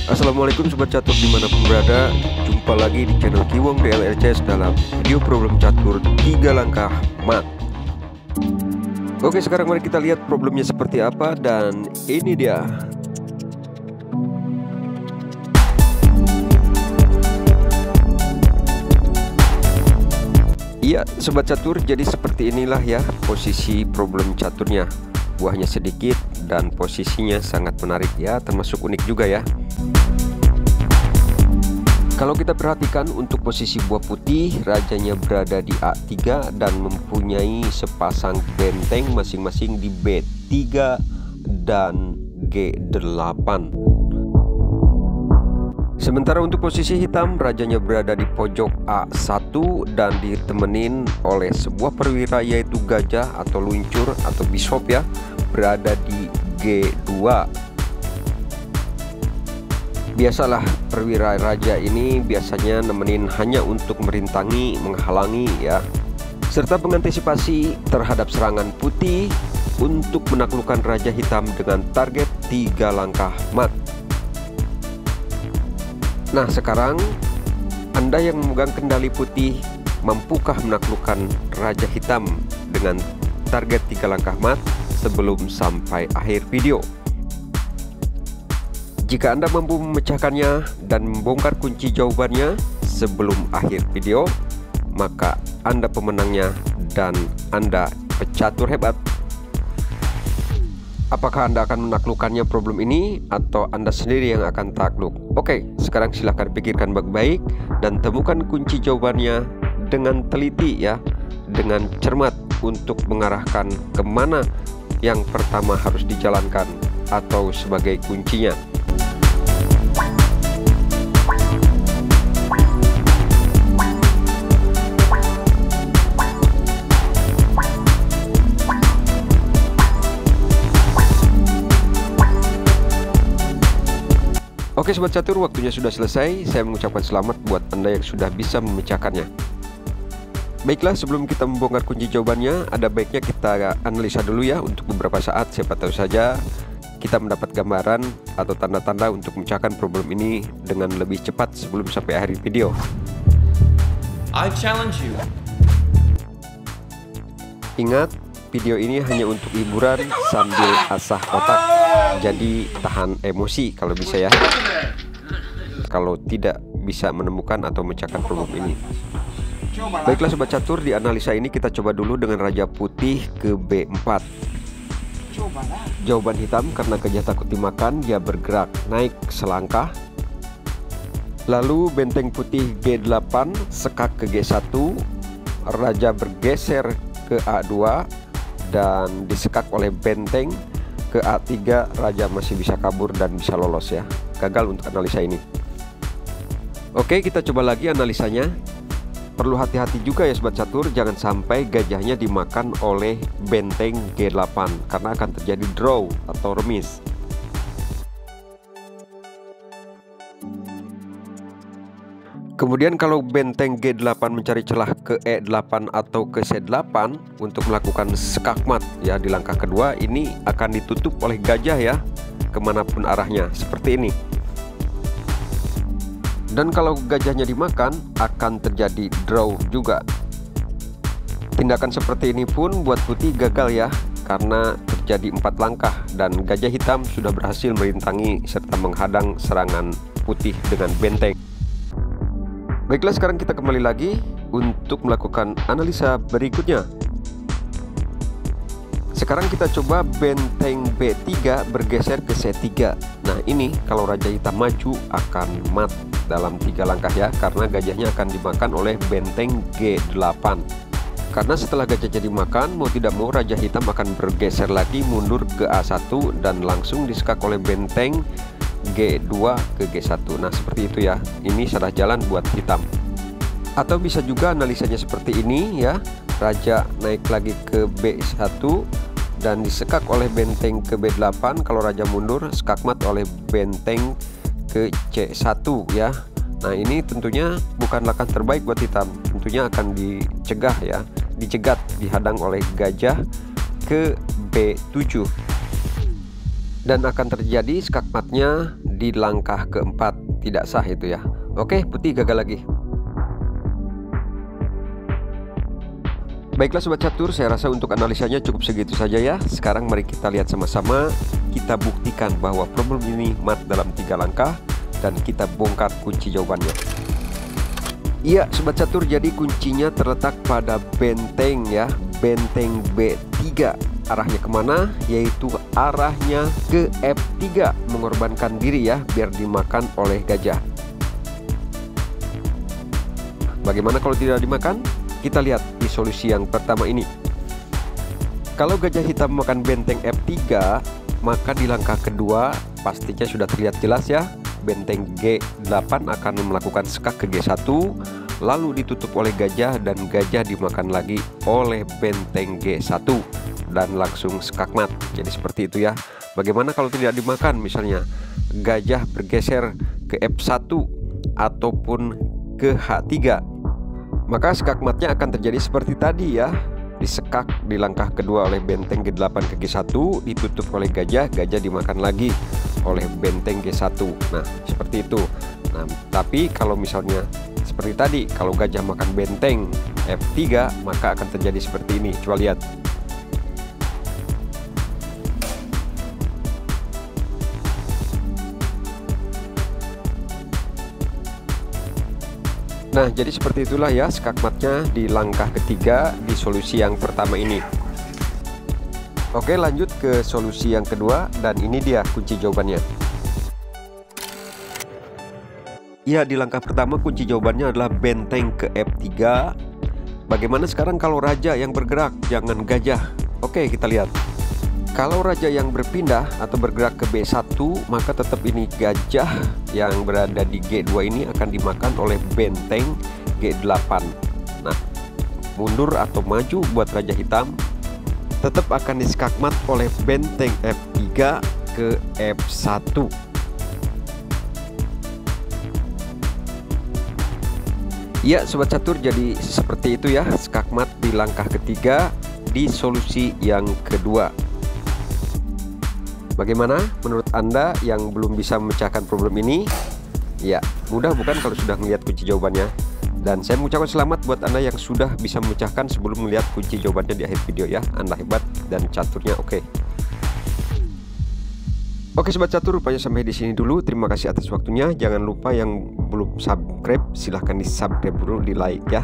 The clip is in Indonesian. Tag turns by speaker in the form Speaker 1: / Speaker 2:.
Speaker 1: Assalamualaikum sobat catur dimanapun berada. Jumpa lagi di channel Kiwong DLRCS dalam video problem catur 3 langkah mat. Oke, sekarang mari kita lihat problemnya seperti apa, dan ini dia. Iya sobat catur, jadi seperti inilah ya posisi problem caturnya. Buahnya sedikit dan posisinya sangat menarik ya, termasuk unik juga ya. Kalau kita perhatikan untuk posisi buah putih, rajanya berada di A3 dan mempunyai sepasang benteng masing-masing di B3 dan G8. Sementara untuk posisi hitam, rajanya berada di pojok A1 dan ditemenin oleh sebuah perwira yaitu gajah atau luncur atau bishop ya, berada di G2. Biasalah perwira raja ini biasanya nemenin hanya untuk merintangi, menghalangi ya, serta mengantisipasi terhadap serangan putih untuk menaklukkan raja hitam dengan target 3 langkah mat. Nah, sekarang Anda yang memegang kendali putih, mampukah menaklukkan raja hitam dengan target 3 langkah mat sebelum sampai akhir video? Jika Anda mampu memecahkannya dan membongkar kunci jawabannya sebelum akhir video, maka Anda pemenangnya dan Anda pecatur hebat. Apakah Anda akan menaklukkannya problem ini atau Anda sendiri yang akan takluk? Oke, sekarang silahkan pikirkan baik-baik dan temukan kunci jawabannya dengan teliti ya, dengan cermat untuk mengarahkan kemana yang pertama harus dijalankan atau sebagai kuncinya. Oke sobat catur, waktunya sudah selesai. Saya mengucapkan selamat buat Anda yang sudah bisa memecahkannya. Baiklah, sebelum kita membongkar kunci jawabannya, ada baiknya kita analisa dulu ya untuk beberapa saat. Siapa tahu saja kita mendapat gambaran atau tanda-tanda untuk memecahkan problem ini dengan lebih cepat sebelum sampai akhir video.
Speaker 2: I challenge you.
Speaker 1: Ingat, video ini hanya untuk hiburan sambil asah otak. Jadi tahan emosi kalau bisa ya, kalau tidak bisa menemukan atau memecahkan problem ini. Baiklah sobat catur, di analisa ini kita coba dulu dengan raja putih ke B4. Jawaban hitam karena gajah takut dimakan, dia bergerak naik selangkah. Lalu benteng putih G8 sekak ke G1, raja bergeser ke A2 dan disekak oleh benteng ke A3, raja masih bisa kabur dan bisa lolos ya. Gagal untuk analisa ini. Oke, kita coba lagi analisanya. Perlu hati-hati juga ya sobat catur, jangan sampai gajahnya dimakan oleh benteng G8 karena akan terjadi draw atau remis. Kemudian kalau benteng G8 mencari celah ke E8 atau ke C8 untuk melakukan skakmat ya di langkah kedua, ini akan ditutup oleh gajah ya kemanapun arahnya seperti ini. Dan kalau gajahnya dimakan akan terjadi draw juga. Tindakan seperti ini pun buat putih gagal ya, karena terjadi 4 langkah dan gajah hitam sudah berhasil merintangi serta menghadang serangan putih dengan benteng. Baiklah, sekarang kita kembali lagi untuk melakukan analisa berikutnya. Sekarang kita coba benteng B3 bergeser ke C3. Nah ini kalau raja hitam maju akan mat dalam 3 langkah ya, karena gajahnya akan dimakan oleh benteng G8. Karena setelah gajahnya dimakan, mau tidak mau raja hitam akan bergeser lagi mundur ke A1 dan langsung disekak oleh benteng G2 ke G1. Nah seperti itu ya, ini salah jalan buat hitam. Atau bisa juga analisanya seperti ini ya, raja naik lagi ke B1 dan disekak oleh benteng ke B8. Kalau raja mundur, skakmat oleh benteng ke C1 ya. Nah ini tentunya bukan langkah terbaik buat hitam, tentunya akan dicegah ya, dicegat, dihadang oleh gajah ke B7. dan akan terjadi skakmatnya di langkah keempat. Tidak sah itu ya. Oke, putih gagal lagi. Baiklah Sobat Catur, saya rasa untuk analisanya cukup segitu saja ya. Sekarang mari kita lihat sama-sama. Kita buktikan bahwa problem ini mat dalam 3 langkah. Dan kita bongkar kunci jawabannya. Iya Sobat Catur, jadi kuncinya terletak pada benteng ya. Benteng B3. Arahnya kemana? Yaitu arahnya ke F3. Mengorbankan diri ya, biar dimakan oleh gajah. Bagaimana kalau tidak dimakan? Kita lihat di solusi yang pertama ini. Kalau gajah hitam makan benteng F3, maka di langkah kedua pastinya sudah terlihat jelas ya. Benteng G8 akan melakukan skak ke G1, lalu ditutup oleh gajah dan gajah dimakan lagi oleh benteng G1 dan langsung skak mat. Jadi seperti itu ya. Bagaimana kalau tidak dimakan? Misalnya gajah bergeser ke F1 ataupun ke H3, maka skak matnya akan terjadi seperti tadi ya. Disekak di langkah kedua oleh benteng G8 ke G1, ditutup oleh gajah, gajah dimakan lagi oleh benteng G1. Nah seperti itu. Nah tapi kalau misalnya seperti tadi, kalau gajah makan benteng F3, maka akan terjadi seperti ini. Coba lihat. Nah jadi seperti itulah ya skak matnya di langkah ketiga di solusi yang pertama ini. Oke, lanjut ke solusi yang kedua, dan ini dia kunci jawabannya. Ya, di langkah pertama kunci jawabannya adalah benteng ke F3. Bagaimana sekarang kalau raja yang bergerak, jangan gajah? Oke, kita lihat. Kalau raja yang berpindah atau bergerak ke B1, maka tetap ini gajah yang berada di G2 ini akan dimakan oleh benteng G8. Nah, mundur atau maju buat raja hitam tetap akan diskakmat oleh benteng F3 ke F1. Ya Sobat Catur, jadi seperti itu ya skakmat di langkah ketiga di solusi yang kedua. Bagaimana menurut Anda yang belum bisa memecahkan problem ini? Ya, mudah bukan kalau sudah melihat kunci jawabannya? Dan saya mengucapkan selamat buat Anda yang sudah bisa memecahkan sebelum melihat kunci jawabannya di akhir video ya. Anda hebat dan caturnya oke. Oke Sobat Catur, rupanya sampai di sini dulu. Terima kasih atas waktunya. Jangan lupa yang belum subscribe, silahkan di subscribe dulu, di like ya.